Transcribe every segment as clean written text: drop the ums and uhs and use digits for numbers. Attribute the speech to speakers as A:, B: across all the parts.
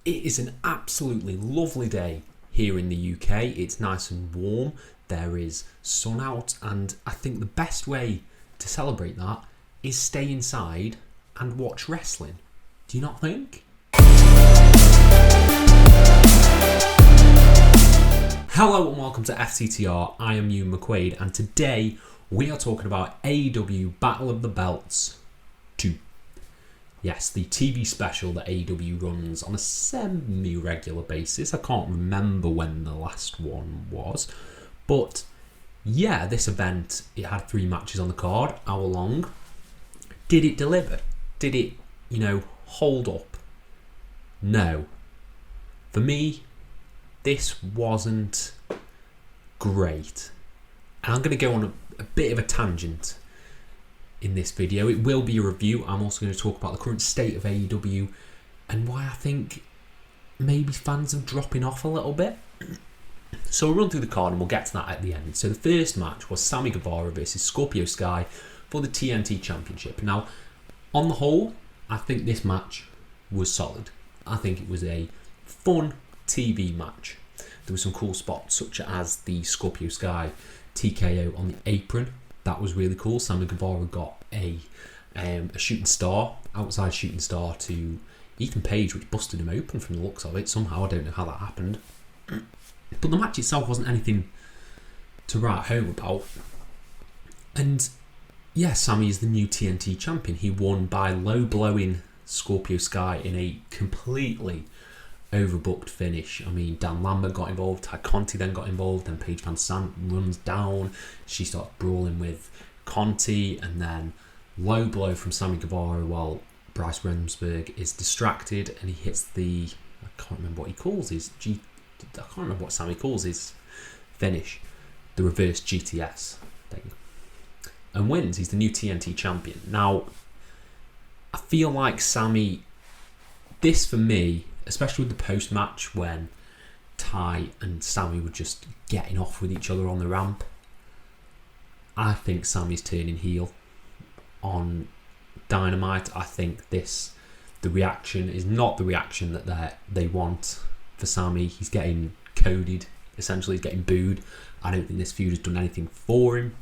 A: It is an absolutely lovely day here in the UK. It's nice and warm. There is sun out, and I think the best way to celebrate that is stay inside and watch wrestling. Do you not think? Hello and welcome to FCTR. I am Ewan McQuaid, and today we are talking about AEW Battle of the Belts 2. Yes, the TV special that AEW runs on a semi-regular basis. I can't remember when the last one was. But yeah, this event, it had 3 matches on the card, hour long. Did it deliver? Did it, hold up? No. For me, this wasn't great. And I'm going to go on a bit of a tangent in this video. It will be a review. I'm also going to talk about the current state of AEW and why I think maybe fans are dropping off a little bit. So we'll run through the card and we'll get to that at the end. So the first match was Sammy Guevara versus Scorpio Sky for the TNT Championship. Now, on the whole, I think this match was solid. I think it was a fun TV match. There were some cool spots, such as the Scorpio Sky TKO on the apron. That was really cool. Sammy Guevara got a shooting star, outside shooting star to Ethan Page, which busted him open from the looks of it. Somehow, I don't know how that happened. But the match itself wasn't anything to write home about. And yeah, Sammy is the new TNT champion. He won by low-blowing Scorpio Sky in a completely overbooked finish. I mean, Dan Lambert got involved, Ty Conti then got involved, then Paige Van Sant runs down. She starts brawling with Conti, and then low blow from Sammy Guevara while Bryce Remsburg is distracted, and he hits the, I can't remember what he calls his, I can't remember what Sammy calls his finish, the reverse GTS thing, and wins. He's the new TNT champion. Now, I feel like Sammy, this for me, especially with the post-match when Ty and Sammy were just getting off with each other on the ramp, I think Sammy's turning heel on Dynamite. I think the reaction is not the reaction that they want for Sammy. He's getting coded, essentially he's getting booed. I don't think this feud has done anything for him.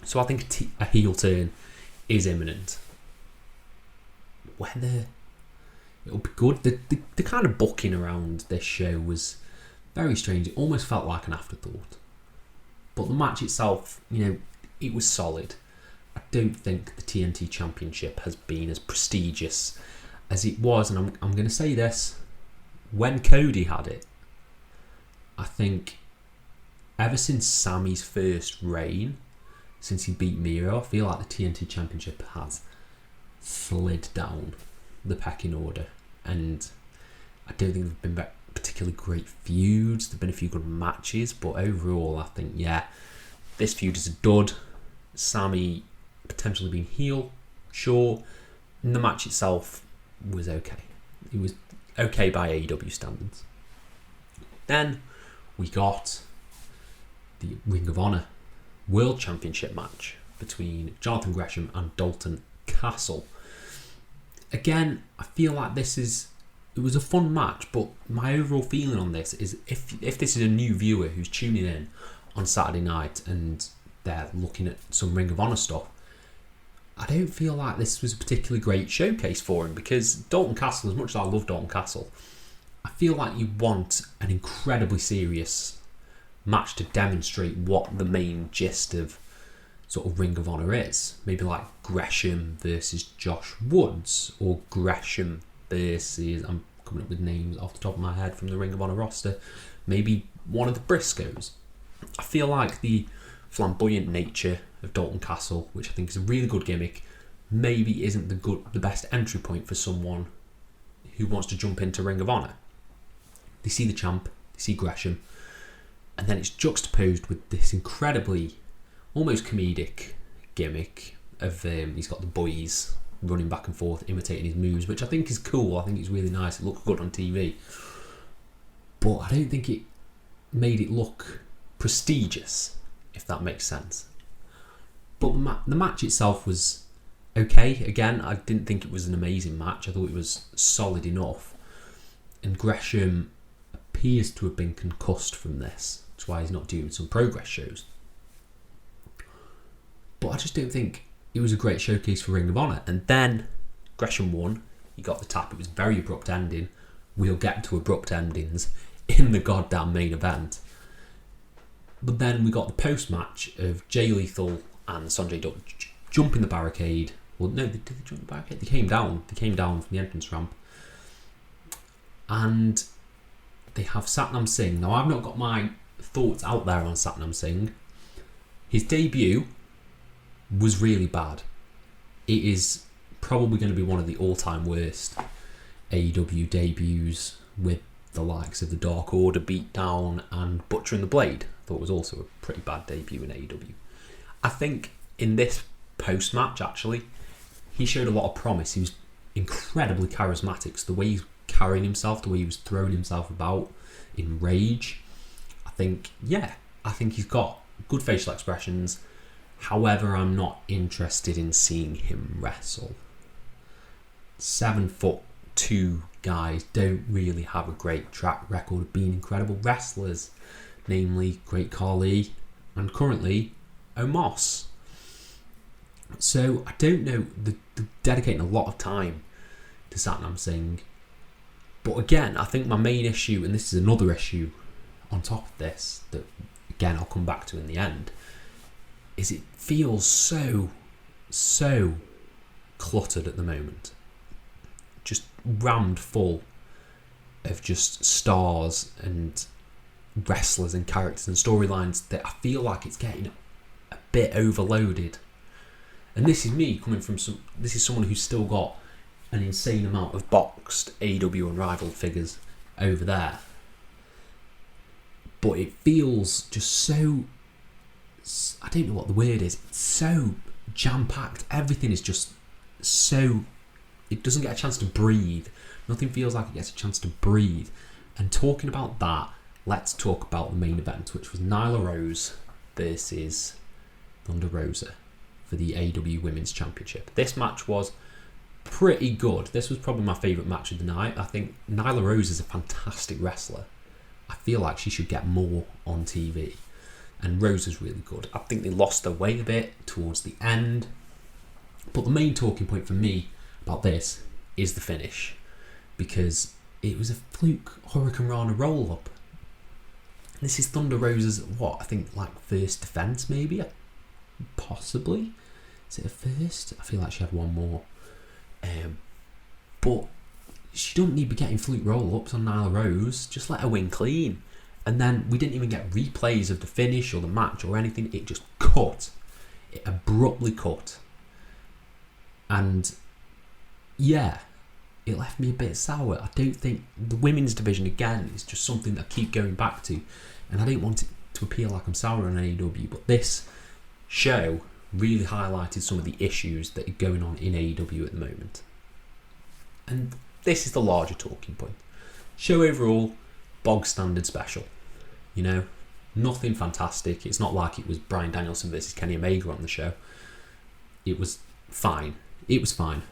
A: So I think a heel turn is imminent. Whether it'll be good. The kind of booking around this show was very strange. It almost felt like an afterthought. But the match itself, it was solid. I don't think the TNT Championship has been as prestigious as it was. And I'm going to say this. When Cody had it, I think ever since Sammy's first reign, since he beat Miro, I feel like the TNT Championship has slid down the pecking order, and I don't think there've been particularly great feuds. There've been a few good matches, but overall I think this feud is a dud. Sammy potentially being heel, sure, and the match itself was okay. It was okay by AEW standards. Then we got the Ring of Honor World Championship match between Jonathan Gresham and Dalton Castle. Again, I feel like it was a fun match, but my overall feeling on this is if this is a new viewer who's tuning in on Saturday night and they're looking at some Ring of Honor stuff, I don't feel like this was a particularly great showcase for him, because Dalton Castle, as much as I love Dalton Castle, I feel like you want an incredibly serious match to demonstrate what the main gist of sort of Ring of Honor is. Maybe like Gresham versus Josh Woods, or Gresham versus, I'm coming up with names off the top of my head from the Ring of Honor roster, maybe one of the Briscoes. I feel like the flamboyant nature of Dalton Castle, which I think is a really good gimmick, maybe isn't the best entry point for someone who wants to jump into Ring of Honor. They see the champ, they see Gresham, and then it's juxtaposed with this incredibly almost comedic gimmick of he's got the boys running back and forth imitating his moves, which I think is cool. I think it's really nice. It looks good on TV, but I don't think it made it look prestigious, if that makes sense. But the match itself was okay. Again, I didn't think it was an amazing match. I thought it was solid enough. And and Gresham appears to have been concussed from this. That's why he's not doing some progress shows. But I just don't think it was a great showcase for Ring of Honor. And then Gresham won. He got the tap. It was a very abrupt ending. We'll get to abrupt endings in the goddamn main event. But then we got the post-match of Jay Lethal and Sanjay Dutt jumping the barricade. Well, no, did they jump the barricade? They came down. They came down from the entrance ramp. And they have Satnam Singh. Now, I've not got my thoughts out there on Satnam Singh. His debut was really bad. It is probably going to be one of the all-time worst AEW debuts, with the likes of the Dark Order beatdown and Butcher and the Blade. I thought it was also a pretty bad debut in AEW. I think in this post-match, actually, he showed a lot of promise. He was incredibly charismatic. So the way he's carrying himself, the way he was throwing himself about in rage, I think he's got good facial expressions. However, I'm not interested in seeing him wrestle. 7'2" guys don't really have a great track record of being incredible wrestlers, namely Great Khali and currently Omos. So I don't know, they're dedicating a lot of time to Satnam Singh. But again, I think my main issue, and this is another issue on top of this, that again I'll come back to in the end, is it feels so cluttered at the moment. Just rammed full of just stars and wrestlers and characters and storylines that I feel like it's getting a bit overloaded. And this is me coming from this is someone who's still got an insane amount of boxed AEW Unrivaled figures over there. But it feels just so, I don't know what the word is, it's so jam-packed. Everything is just so, it doesn't get a chance to breathe. Nothing feels like it gets a chance to breathe. And talking about that, let's talk about the main event, which was Nyla Rose versus Thunder Rosa for the AEW Women's Championship. This match was pretty good. This was probably my favourite match of the night. I think Nyla Rose is a fantastic wrestler. I feel like she should get more on TV. And Rose is really good. I think they lost their way a bit towards the end. But the main talking point for me about this is the finish. Because it was a fluke Hurricane Rana roll-up. This is Thunder Rosa's, first defence maybe? Possibly. Is it a first? I feel like she had one more. But she don't need to be getting fluke roll-ups on Nyla Rose. Just let her win clean. And then we didn't even get replays of the finish or the match or anything. It just cut. It abruptly cut. And yeah, it left me a bit sour. I don't think the women's division, again, is just something that I keep going back to. And I didn't want it to appear like I'm sour on AEW, but this show really highlighted some of the issues that are going on in AEW at the moment. And this is the larger talking point. Show overall, bog standard special. You know, nothing fantastic. It's not like it was Bryan Danielson versus Kenny Omega on the show. It was fine. It was fine.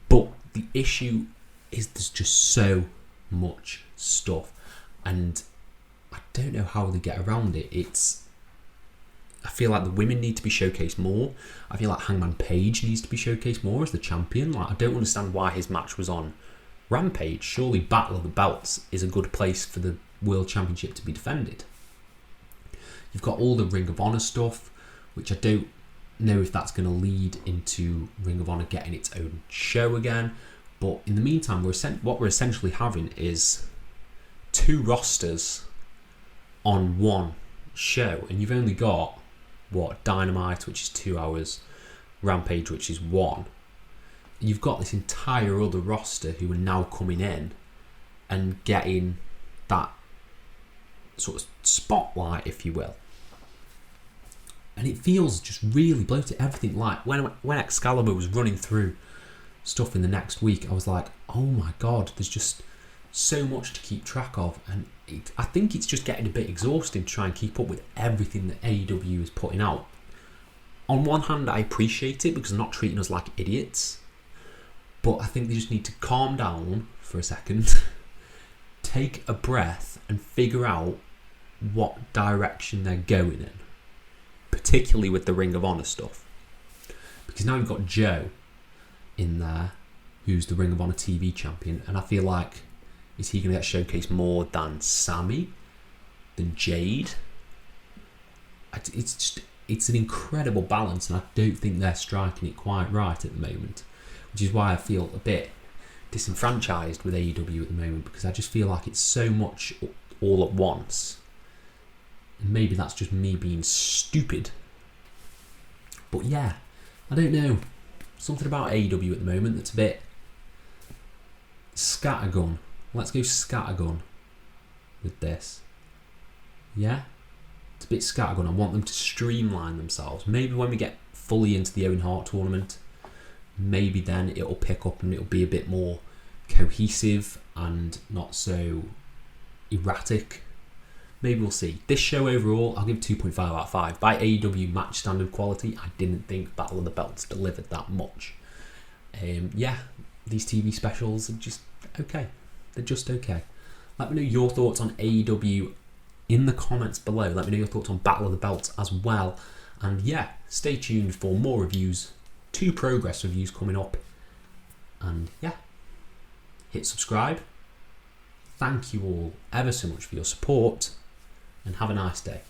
A: But the issue is there's just so much stuff. And I don't know how they get around it. I feel like the women need to be showcased more. I feel like Hangman Page needs to be showcased more as the champion. I don't understand why his match was on Rampage. Surely Battle of the Belts is a good place for the World Championship to be defended. You've got all the Ring of Honor stuff, which I don't know if that's going to lead into Ring of Honor getting its own show again. But in the meantime, what we're essentially having is two rosters on one show, and you've only got Dynamite, which is 2 hours, Rampage, which is 1. You've got this entire other roster who are now coming in and getting that sort of spotlight, if you will. And it feels just really bloated. Everything, like when Excalibur was running through stuff in the next week, I was like, oh my god, there's just so much to keep track of. And I think it's just getting a bit exhausting to try and keep up with everything that AEW is putting out. On one hand, I appreciate it because they're not treating us like idiots. But I think they just need to calm down for a second take a breath and figure out what direction they're going in, particularly with the Ring of Honor stuff. Because now you've got Joe in there, who's the Ring of Honor TV champion, and I feel like, is he going to get showcased more than Sammy, than Jade? It's an incredible balance, and I don't think they're striking it quite right at the moment, which is why I feel a bit disenfranchised with AEW at the moment, because I just feel like it's so much all at once. And maybe that's just me being stupid. But yeah, I don't know. Something about AEW at the moment that's a bit scattergun. Let's go scattergun with this. Yeah? It's a bit scattergun. I want them to streamline themselves. Maybe when we get fully into the Owen Hart tournament, maybe then it'll pick up and it'll be a bit more cohesive and not so erratic. Maybe we'll see. This show overall, I'll give 2.5 out of 5. By AEW match standard quality, I didn't think Battle of the Belts delivered that much. Yeah, these TV specials are just okay. They're just okay. Let me know your thoughts on AEW in the comments below. Let me know your thoughts on Battle of the Belts as well. And yeah, stay tuned for more reviews. 2 progress reviews coming up. And yeah, hit subscribe. Thank you all ever so much for your support. And have a nice day.